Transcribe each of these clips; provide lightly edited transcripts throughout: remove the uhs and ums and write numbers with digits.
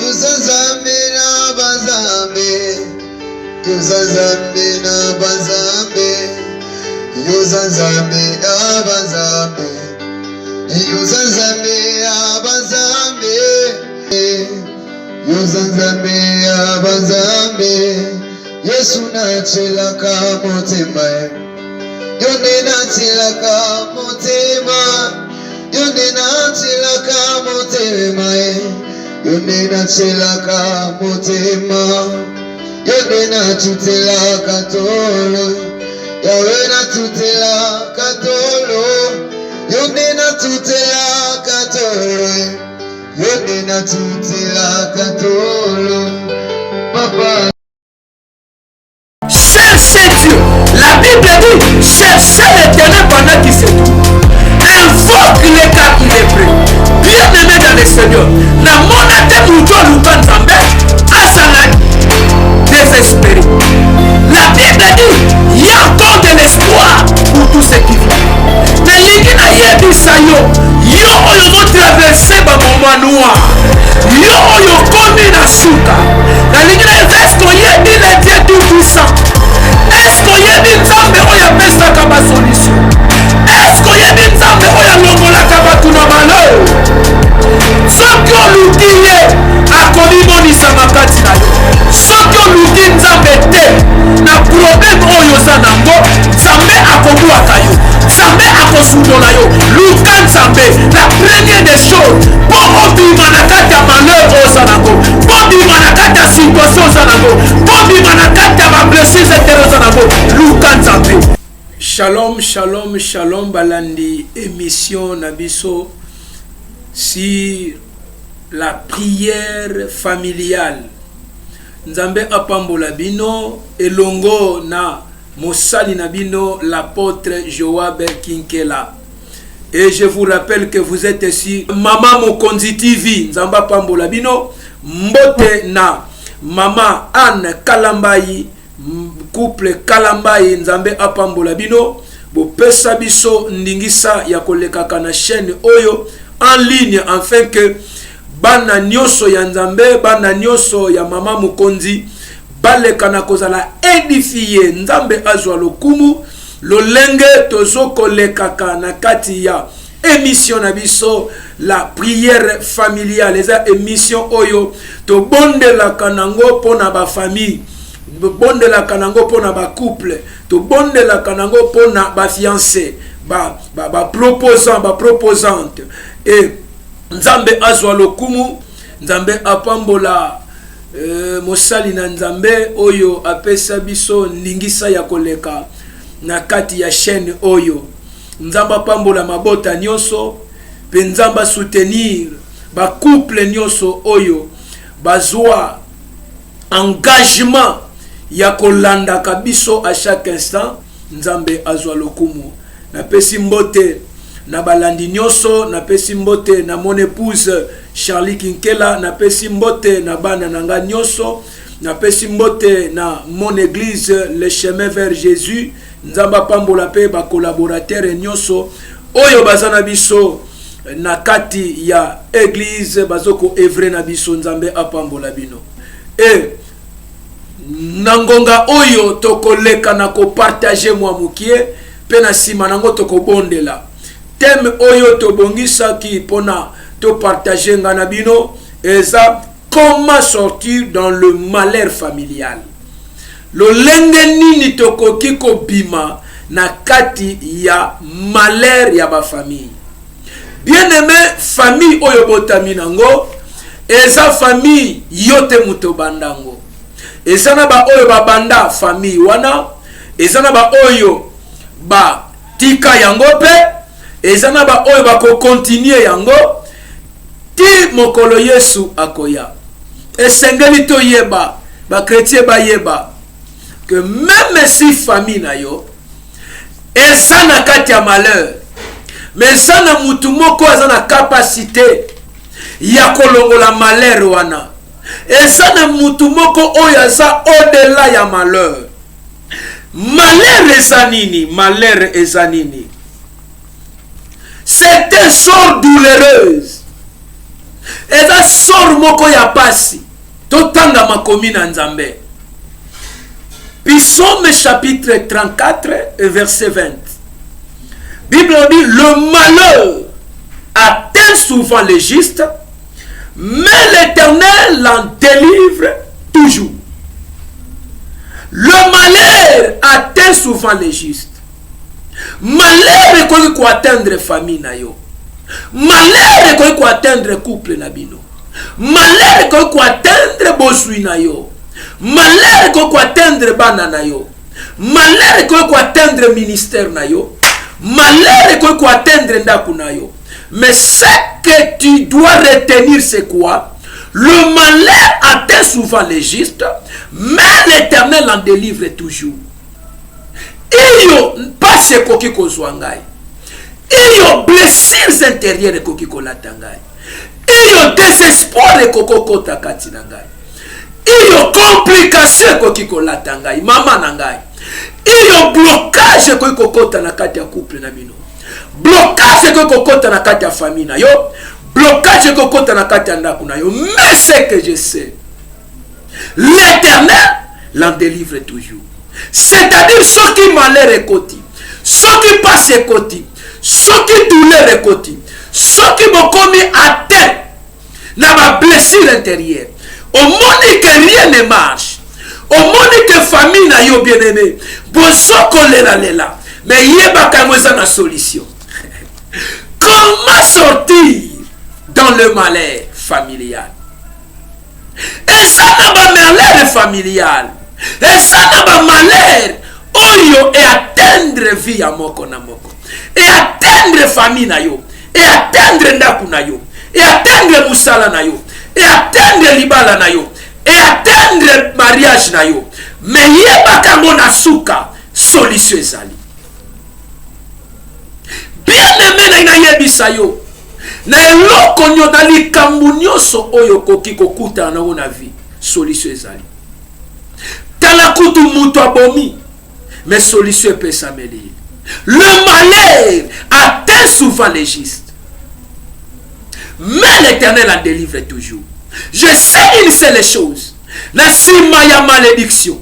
Yuza zambe na bazambe. Yuza zambe na bazambe. Yuza zambe abazambe. Yuza zambe abazambe. Yuza zambe abazambe. Yesu na chilaka motema. Yonde na chilaka motema. Yonde na chilaka motema. Yonde na chilaka motema. Yonde na tutela katolo. Yawe na tutela katolo. Yonde na tutela katolo. Yonde na tutela katolo. Papa. Cherchez Dieu. La Bible dit, cherchez l'Éternel pendant qu'il se trouve. Invoque les cas il est prêt. Bien-aimé dans le Seigneur. Na monate muto lukanzambe asala désespéré. La Bible dit, il y a encore de l'espoir pour tous ceux qui vivent. Mais l'igina yebisa yo, yo oyo mo traverser ba moment noir. Yo oyo komi na suka. Na l'igina est-ce qu'on yebi le Dieu tout puissant? Est-ce qu'on yebi nzambe oyo pesaka ba solution? Est-ce qu'on yebi nzambe oyo longolaka batu na malheur? Soki oluki ye akolibonisa makati na yo. Soki oluki nzambe te na problème oyo oza nango, nzambe akobwaka yo, nzambe akosundola yo. Luka nzambe. La première des choses, po obima na kati ya malheur oza nango, po obima na kati ya situation oza nango, po obima na kati ya bablessures etere oza nango, luka nzambe. Shalom, shalom, shalom balandi émission Nabiso sur la prière familiale. Nzambe apambola bino elongo na mosali nabino l'apôtre Joab Kinkela. Et je vous rappelle que vous êtes ici Maman Mokonzi TV. Nzambe apambola bino mbote na Mama Anne Kalambai, couple Kalambai. Nzambe apambola bino bo pesa biso ndingisa ya kolekaka na chaîne oyo en ligne afin que bana nyoso ya nzambe, bana nyoso ya Mama Mokonzi baleka na kozala édifié. Nzambe azwa lokumu lolenge tozoko lekaka na kati ya émission na biso la prière familiale. Eza émission oyo to bondela kanango pona ba famille, bondela kanango pona ba couple, to bondela kanango pona ba fiancé, ba proposant, ba proposante. Et nzambe azwa lokumu, nzambe apambola mosali na nzambe oyo apesa biso ndingisa ya koleka na kati ya chaîne oyo. Nzambe apambola mabota nyonso, pe nzambe soutenir ba couple nyonso oyo bazwa engagement ya kolanda kabiso à chaque instant. Nzambe azwa lokumu. Na pesi mbote na balandi nyonso, na pesi mbote na mon épouse Charlie Kinkela, na pesi mbote na bana nanga nyonso, na pesi mbote na mon église le chemin vers Jésus. Nzamba pambola pe ba collaborateur nyonso oyo bazana biso na kati ya église bazoko evre na biso. Nzambe apambola bino. Et nangonga oyo tokoleka na ko partager mwa mukie pe na sima nango tokobondela thème oyo tobongisa ki pona to partager ngana bino eza comment sortir dans le malheur familial. Lo lenge nini tokoki ko bima na kati ya malheur ya ba famille. Bien aimé, famille oyo botami nango eza famille yote muto bandango. Eza na ba oyo ba banda famille wana, eza na ba oyo ba tika yango pe, eza na ba oyo ba ko continuer yango ti mokolo Yesu akoya. Esengeli to yeba, ba chrétien ba yeba que même si famille na yo eza na kati ya malheur, mais eza na mutu moko eza na capacité ya kolongola malheur wana. Eza na mutu moko oyo eza au-delà ya malheur. Malheur eza nini? Malheur eza nini? C'est un sort douloureuse. Eza sor moko ya pasi totanga makomi na nzambe. Psaume chapitre 34 verset 20. Bible dit, le malheur atteint souvent les justes, mais l'Éternel l'en délivre toujours. Le malheur atteint souvent les justes. Malheur est quoi atteindre famille na yo. Malheur est quoi atteindre couple na bino. Malheur est quoi atteindre bosui na yo. Malheur est quoi atteindre bana na yo. Malheur est quoi atteindre ministère na yo. Malheur est quoi atteindre ndaku na yo. Mais ce que tu dois retenir, c'est quoi? Le malheur atteint souvent les justes, mais l'Éternel en délivre toujours. Iyo passe koki kozwangai. Iyo blessures intérieures koki kolatangai. Iyo désespoir koko kota kati nangai. Iyo complication koki kolatangai mama nangai. Iyo blocage koki kokota na kati ya couple na bino. Blocage koki kokota na kati ya famille na yo. Blocage koki kokota na kati ya ndaku na yo. Mais ce que je sais, l'Éternel l'en délivre toujours. C'est-à-dire ceux qui malheur ekoti, ceux qui passent ekoti, ceux qui douleur ekoti, ceux qui m'ont commis atteint na ma blessure intérieure. Au monde que rien ne marche, au monde que famille na yo bien aimé, bosoko lela, mais yeba kamweza na solution. Comment sortir dans le malheur familial? Et ça n'a pas malheur familial. Et ça n'a pas malheur. Oyo et atteindre vie à moko na moko. Et atteindre famille na yo. Et atteindre ndaku na yo. Et atteindre musala na yo. Et atteindre libala na yo. Et atteindre mariage na yo. Mais yeba kango na suka solution ezali. Bien aimé na yebisa yo. Na eloko nyo na likambo nyonso oyo koki kokuta na ona vie solution ezali. Tala kutu mutu abomi, mais solution peut s'améliorer. Le malheur atteint souvent les justes, mais l'Éternel en délivre toujours. Je sais une seule chose. Nasima ya malédiction,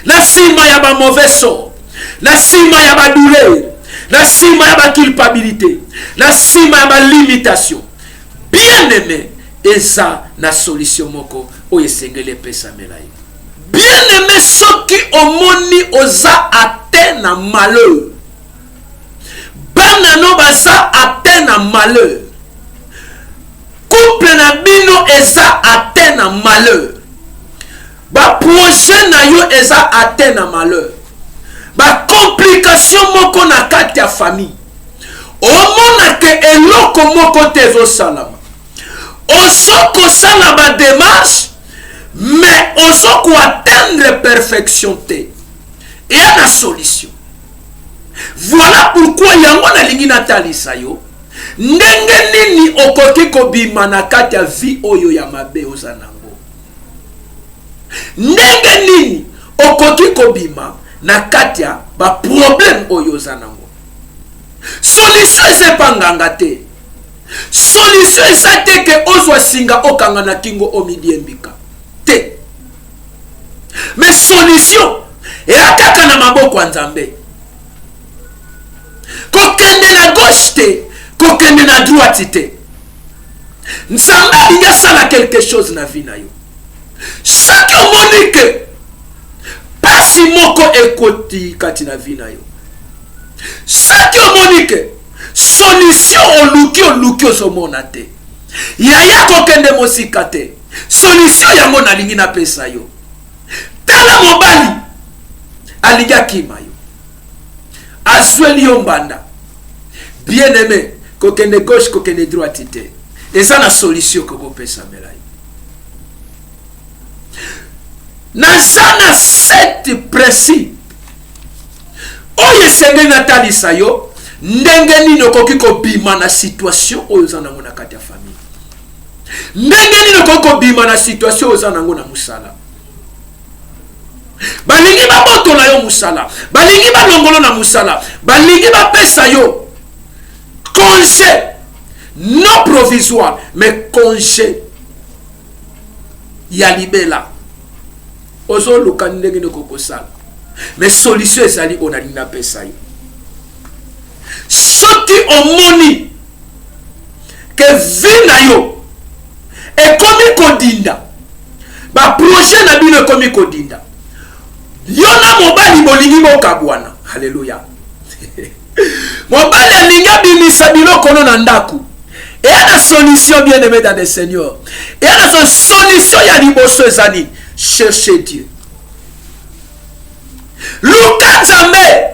nasima ya ba mauvais sort, nasima ya ba douleur, nasima ya ba culpabilité, nasima ya ba limitation. Bien aimé, et ça na solution moko oye sengele peut s'améliorer. Bien aimé, ceux qui ont moni oza atteint na malheur. Banano baza atteint na malheur. Couple na bino eza atteint na malheur. Ba projet na yo eza atteint na malheur. Ba complication moko na kati ya famille. Omona ke eloko moko tezo salama. Osoko sala ba démarche. Mais on s'en atteindre perfection. Et il y a une solution. Voilà pourquoi yango na lingi natalisa yo. Ndenge nini okoki kobima na kati ya vie oyo ya mabe ozanango. Ndenge nini okoki kobima na kati ya ba problème oyo ozanango. Solution ezepanganga te. Solution ezate ke ozwa singa okanga na kingo omidiembika. Mais solution et akaka na maboko nzambe. Kokende na gauche te, kokende na droite te. Nzambe alinga sala quelque chose na vie na yo. Chaque monique pasi moko ekoti kati na vie na yo. Chaque monique solution oluki osomona te. Yaya kokende mosika te. Solution yango na lingi na pesa yo. Tala mobali aliga kima yo. Azweli yo mbanda. Bien aimé, kokende gauche, kokende droite te. Et ça na solution koko pesa melai. Nazana set principe. Oye senge natalisa yo. Ndenge nino koki kobima na situation oyo zanango na kati ya famille. Ndenge nino koki kobima na situation oyo zanango na musala. Balingi ba boto na yo musala, balingi ba longolo na musala, balingi ba pesa yo congé non provisoire mais congé ya libela ozoluka ndenge kokosala mais solution ezali onalinga pesa yo soki omoni ke vie na yo ekomi kodinda baprojet na bino ekomi kodinda yo na mobali bolingi bokabwana haleluya mobali alingi abimisa biloko no na ndako eya na solution bien aimé dans le Seigneur eya na solution ya liboso ezali chercher Dieu luka nzambe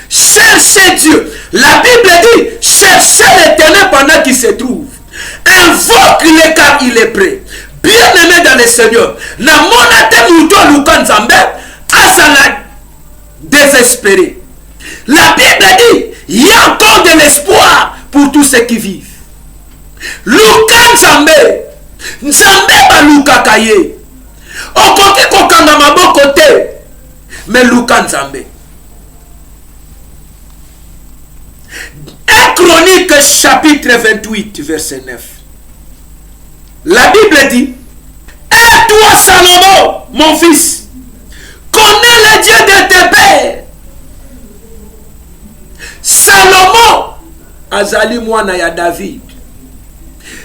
cherchez Dieu. La Bible dit cherchez l'Éternel pendant qu'il se trouve. Invoque-le car il est prêt. Bien-aimé dans le Seigneur. Na monate muto luka nzambe asala désespéré. La Bible dit il y a encore de l'espoir pour tous ceux qui vivent. Luka nzambe nzambe ba luka kaye. Okoki kokanga maboko te. Mais luka nzambe. Chronique chapitre 28 verset 9. La Bible dit: et toi Salomon, mon fils, connais le Dieu de tes pères. Salomon azali mwana ya David.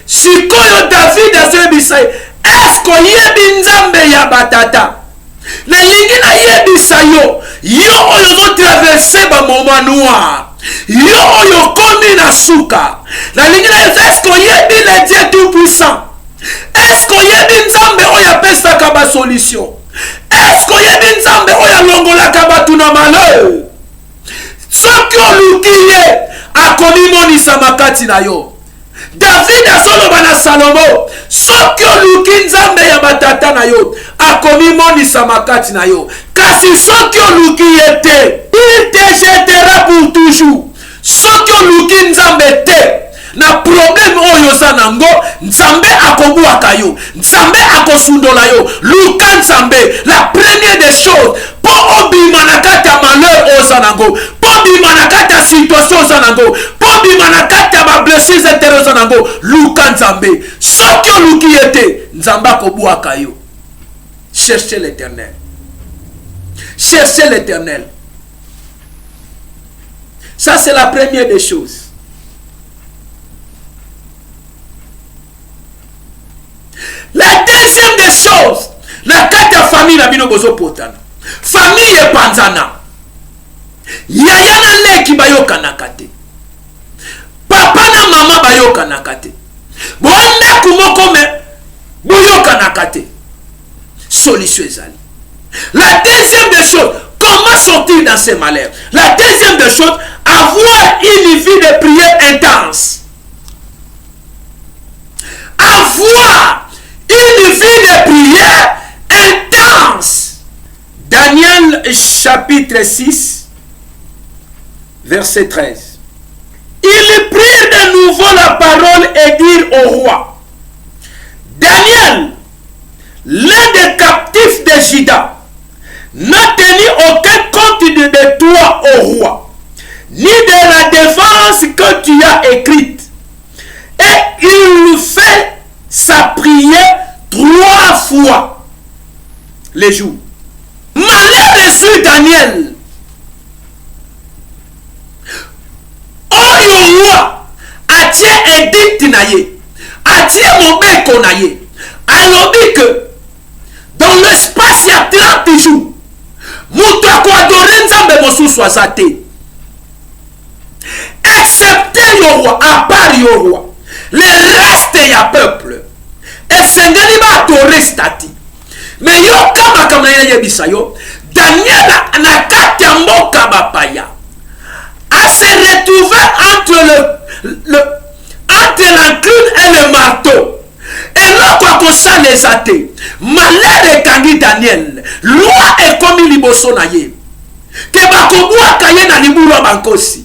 Sikoyo David azebisa est-ce que yebi nzambe ya batata? Na lingi na yebisa yo oyo zo traverser ba moment noir. Yo oyo komi na suka. Na lingi na est-ce que yebi le Dieu tout puissant? Est-ce que yebi nzambe oyo apesaka ba solution? Est-ce que yebi nzambe oyo longolaka batu na malheur? Soki oluki ye akomi monisa makati na yo. David azoloba na Salomo soki oluki nzambe ya batata na yo akomi monisa makati na yo. Kasi soki oluki ye te, il te jettera pour toujours. Soki oluki nzambe te, na problème oyo za nango nzambe akobwaka yo, nzambe akosundola yo. Luka nzambe, la première des choses po obima na kati ya malheur oza nango, po obima na kati ya situation oza nango, po obima na kati ya ba blessures intérieures oza nango, luka nzambe. Soki oluki ye te, nzambe akobwaka yo. Cherchez l'Éternel. Cherchez l'Éternel. Ça c'est la première des choses. La deuxième des choses, la kata famille na bino bozo potana. Famille e panzana. Yaya na leki bayoka na kate. Papa na mama bayoka na kate. Bonda kumoko me boyoka na kate. Solution ezali. La deuxième des choses, comment sortir dans ces malheurs? La deuxième des choses, avoir une vie de prière intense. Avoir une vie de prière intense. Daniel chapitre 6, verset 13. Ils prirent de nouveau la parole et dirent au roi: Daniel, l'un des captifs de Juda, n'a tenu aucun compte de toi au roi, ni de la défense que tu as écrite. Et il fait sa prière 3 fois les jours. Malheur sur Daniel. Oyo roi atie édicte na ye, atie mobeko na ye, alobi que dans l'espace il y a 30 jours, mutu akoadore nzambe mosusu aza te, excepté yo roi, à part yo roi. Le reste ya peuple esengeli ba adore stati. Mais yo kama kama yebisa yo Daniel na kati ya mboka bapaya a se retrouvé entre l'enclume et le marteau. Et là quoi ça les athées malheur ekangi Daniel loi ekomi liboso na ye ke bakobwaka ye na libulu ya bankosi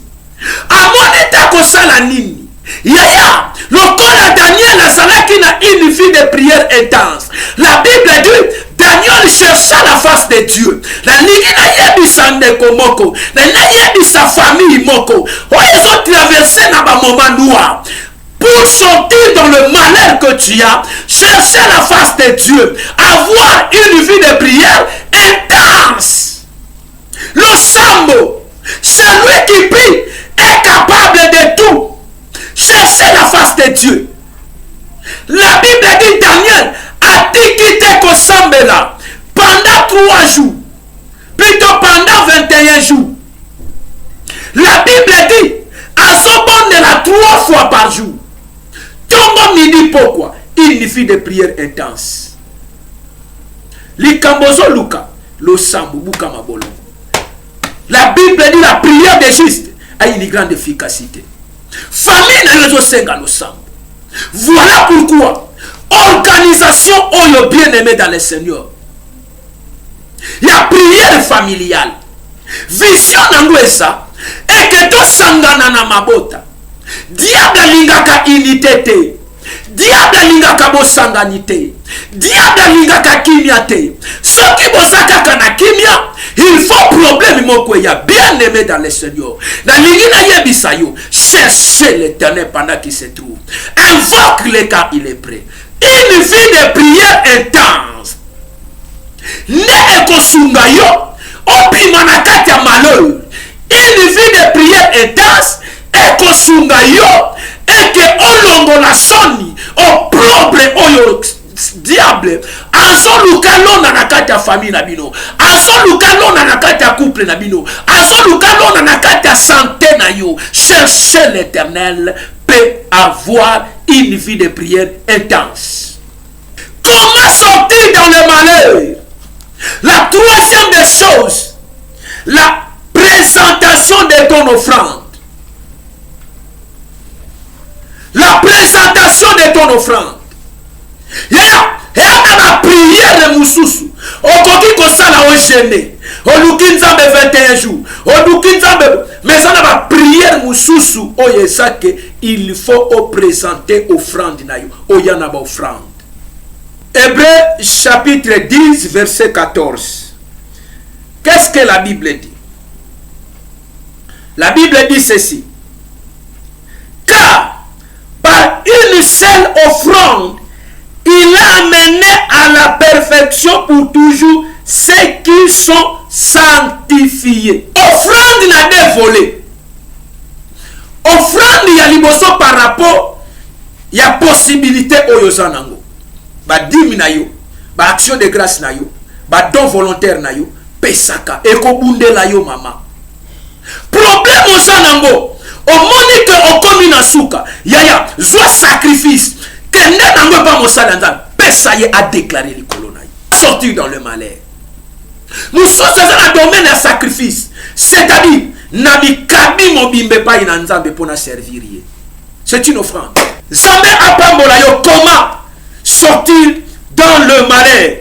amoni ta kosala nini yaya lokola Daniel azalaki na une vie de prière intense. La Bible dit Daniel chercha la face de Dieu. La ligue na yebisa ndeko moko na yebisa famille moko oyo ezo traverser na ba moment noir pour sortir dans le malheur que Ecclesia, chercher la face de Dieu, avoir une vie de prière intense. Le sambo, celui qui prie, est capable de tout. Chercher la face de Dieu. La Bible dit Daniel a dit quitter Kosambela pendant 3 jours, plutôt pendant 21 jours. La Bible dit à son bon de la 3 fois par jour. Tongo midi pourquoi? Une vie de prière intense. Likambozo Luka, le sambo buka mabolo. La Bible dit la prière des justes a une grande efficacité. Famille na lezo senga le sambo. Voilà pourquoi organisation oyo bien-aimé dans le Seigneur. Il y a prière familiale. Vision nangwesa et que to sangana na mabota. Diable lingaka unité te. Diable lingaka bosanganité. Diable lingaka kimia te. Soki bosaka kana kimia, il faut problème moko ya bien-aimé dans le Seigneur. Na lingina yebisa yo, cherchez l'Éternel pendant qu'il se trouve. Invoque-le car il est prêt. Une vie de prière intense. Ne ekosunga yo, opima na kati ya malheur. Une vie de prière intense, ekosunga yo, et que olongola soni, opprobre oyo diable, azoluka lona na kati ya famille na bino, azoluka lona na kati ya couple na bino, azoluka lona na kati ya santé na yo. Cherchez l'Éternel peut avoir une vie de prière intense. Comment sortir dans le malheur? La troisième des choses, la présentation de ton offrande. La présentation de ton offrande. La prière de Moussousou. Okoki kosala o gêné. Oluki nzambe 21 jours. Oluki nzambe. Mais ça n'a prière Moussousou. Oyesake, il faut présenter offrande na yo. Oyana ba offrande. Hébreux chapitre 10 verset 14. Qu'est-ce que la Bible dit? La Bible dit ceci. Car par une seule offrande, il a amené à la perfection pour toujours ceux qui sont sanctifiés. Offrande n'a deux volets. Offrande ya liboso par rapport ya possibilité oyozanango. Ba dimi na yo, ba action de grâce na yo, ba don volontaire na yo, pesaka ekobunde la yo mama. Problème ozanango. Au monique au commun na suka, yaya, zwa sacrifice. Kende nango pa mosalanza, pesaye a déclaré les colonnailles. Sortir dans le malheur. Nous sommes dans un domaine de sacrifice. C'est-à-dire, nami kabi mobimbe pa inanzambe pona servir. C'est une offrande. Zambe apambola yo comment sortir dans le malheur.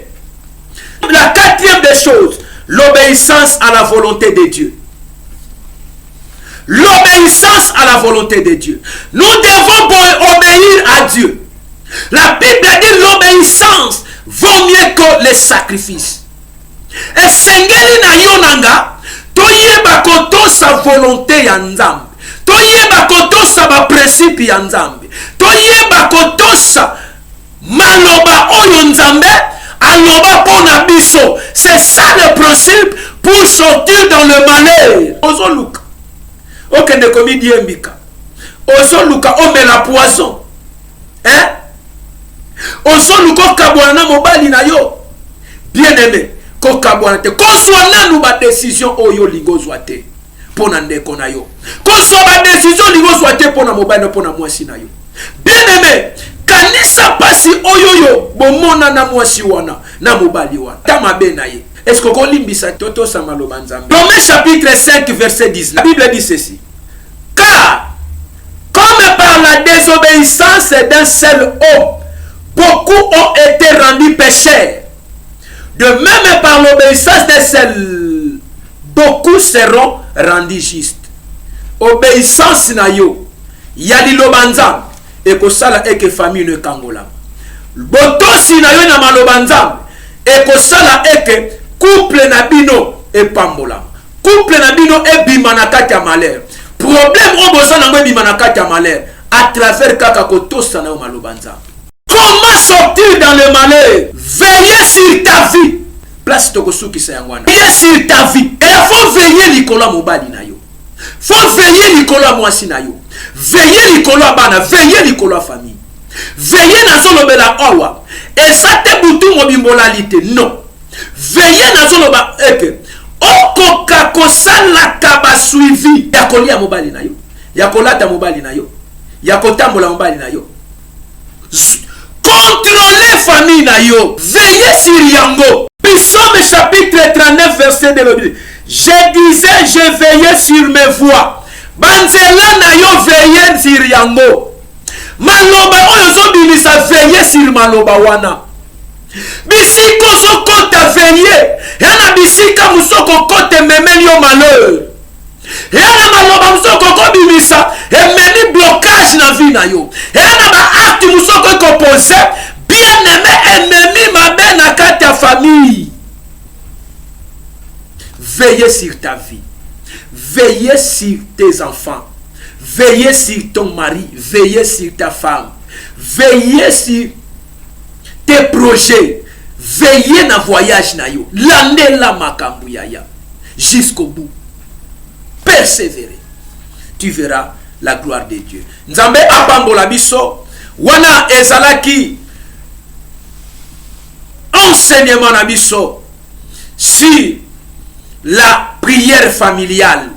La quatrième des choses, l'obéissance à la volonté de Dieu. L'obéissance à la volonté de Dieu. Nous devons obéir à Dieu. La Bible dit l'obéissance vaut mieux que les sacrifices. Et sengeli na yonanga, toyeba koto sa volonté ya nzambe. Toyeba koto sa ba principe ya nzambe. Toyeba koto sa maloba oyo nzambe aloba pona biso. C'est ça le principe pour sortir dans le malheur. Ozoluka. Ok, ne commis diembika. Ozo luka omela poison. Hein? Ozo luka kabwana mobali na yo. Bien aimé. Ko kabwana te. Ko swana nou ba décision oyo ligo zwate. Pona ndeko na yo. Ko so ba décision ligo zwate pona mobali pona mwasi na yo. Bien aimé. Kanisa pasi oyo yo. Bomona na mwasi wana. Na mobali wana. Tama be na ye. Est-ce que vous limbisa toto samaloba nzambe? Romains chapitre 5 verset 10. La Bible dit ceci. Car comme par la désobéissance d'un seul homme, beaucoup ont été rendus pécheurs. De même par l'obéissance d'un seul, beaucoup seront rendus justes. Obéissance na yo. Yali lobanzam. Et que ça la eke famille ne kangola. Botosi na yo na malobanzam. Et que ça la eke couple na bino e pambola. Couple na bino e bimana kati ya malheur. Problème au besoin na bimana kati ya malheur. À travers kaka kotosa na yo malobanza. Comment sortir dans le malheur? Veillez sur ta vie. Place tokosuki sa yangwana. Veillez sur ta vie. Et il faut veiller likolo mobali na yo. Faut veiller likolo mwasi na yo. Veiller likolo bana, veiller likolo famille. Veiller na zolobela owa. Et ça te boutou mobimbolalite. Non. Veiller na zoloba eke. Okoka kosala kaba suivi. Yakolia mobali na yo. Yakolata mobali na yo. Yakotambola mobali na yo. Contrôlez famille na yo. Veillez sur yango. Psaume chapitre 39 verset 2. Je disais, je veillais sur mes voies. Banzela na yo veillez sur yango. Maloba oyo zo bimisa veillez sur maloba wana. Bisiko zo kota veillez. Yana bisika musoko kote memeli yo malheur. Yana maloba musoko ko bimisa emeni blocage na vie na yo. Yana ba acte musoko ko poser bien aimé ennemi mabe na kati ya famille. Veillez sur ta vie. Veillez sur tes enfants. Veillez sur ton mari. Veillez sur ta femme. Veillez sur tes projets. Veillez na voyage na yo. L'année la makambu yaya. Jusqu'au bout. Persévérer. Tu verras la gloire de Dieu. Nzambe apambola biso. Wana ezalaki enseignement na biso si la prière familiale.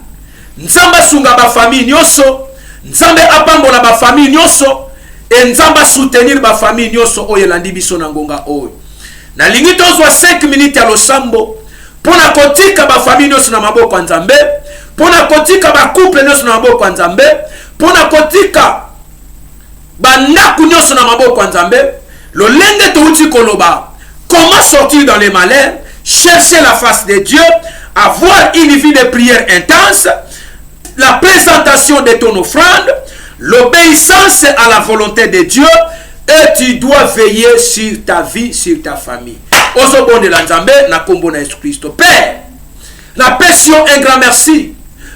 Nzamba sunga ba famille nyoso, nzambe apambola ba famille nyoso, et nzamba soutenir ba famille nyoso oyo landi biso na ngonga oyo. Na lingi tozwa 5 minutes ya losambo pona kotika ba famille nyoso na maboko ya nzambe, pona kotika ba couple nyoso na maboko ya nzambe, pona kotika ba ndaku nyoso na maboko ya nzambe. Lolenge touti koloba comment sortir dans les malheurs, chercher la face de Dieu, avoir une vie de prière intense, la présentation de ton offrande, l'obéissance à la volonté de Dieu, et tu dois veiller sur ta vie, sur ta famille. Oso bon de l'Anzambe, na kombo na Jésus-Christ. Père, na passion un grand merci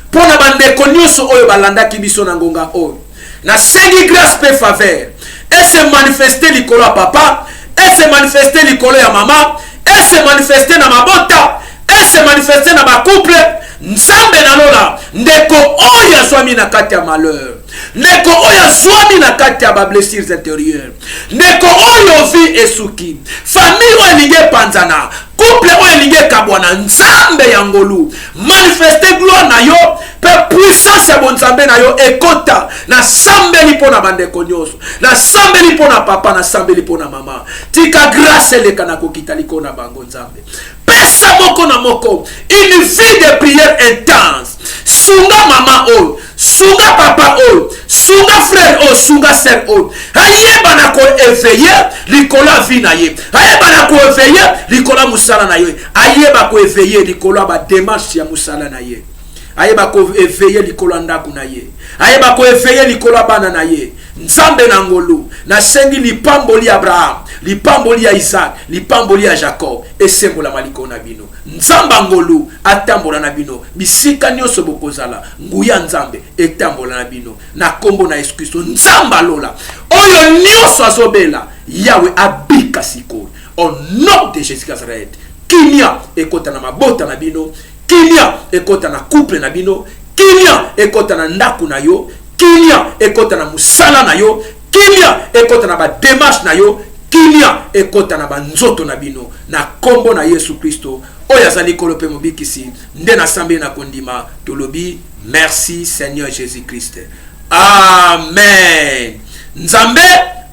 pour na bande konyoso oyo balanda kibiso na ngonga oyo. Na sengi grâce pe faveur, et se manifester likolo ya papa, et se manifester likolo ya mama, et se manifester na mabota, et se manifester na ba couple. Nzambe na lola ndeko oya swami na kati ya malheur, ndeko oya swami na kati ya ba blessures intérieures, ndeko oyo vi esuki, famille oyo linge panzana, couple oyo linge kabwana. Nzambe ya ngolu manifester gloire na yo, pe puissance ya bonzambe na yo ekota na sambeli pona bandeko nyoso, na sambeli pona papa, na sambeli pona mama. Tika grâce leka na kokita liko na bango nzambe. Pesa moko na moko une vie de prière intense. Sunga mama o, sunga papa o, sunga frère o, sunga sœur o. Ayeba na ko éveiller likola vie na ye. Ayeba na ko éveiller likola musala na ye. Ayeba ko éveiller likola ba démarche ya musala na ye. Ayeba ko éveiller likola ndaku na ye. Ayeba ko éveiller likola bana na ye. Nzambe na ngolu na sengi lipamboli Abraham, lipamboli ya Isaac, lipamboli ya Jacob, esembola maliko na bino. Nzamba ngolu atambola na bino, bisika nyoso bokozala nguya nzambe etambola na bino na kombo na Yesu Kristo. Nzamba lola oyo nyoso azobela Yahweh abika siko au nom de Jésus Nazareth. Kinia ekota na mabota na bino, kinia ekota na couple na bino, kinia ekota na ndaku na yo, kinia ekota na musala na yo, kinia ekota na ba démarche na yo, kinia ekota na ba nzoto na bino na kombo na Yesu Kristo oyo azali kolope mobikisi nde na sambe na kondima tolobi merci Seigneur Jésus Christ. Amen. Nzambe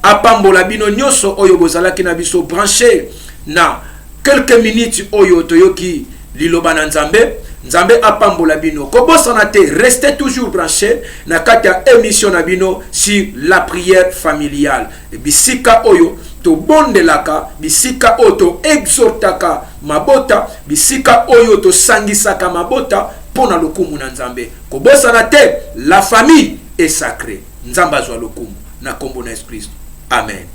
apambola bino nyoso oyo bozalaki na biso branché na quelques minutes oyo toyoki liloba na nzambe. Nzambe apambola bino kobosana te, restez toujours branchés na kati ya émission na bino sur la prière familiale. Bisika oyo to bondelaka, bisika oyo to exhortaka mabota, bisika oyo to sangisaka mabota pona lokumu na nzambe. Kobosana te, la famille est sacrée. Nzamba zwa lokumu na kombo na Jésus Christ. Amen.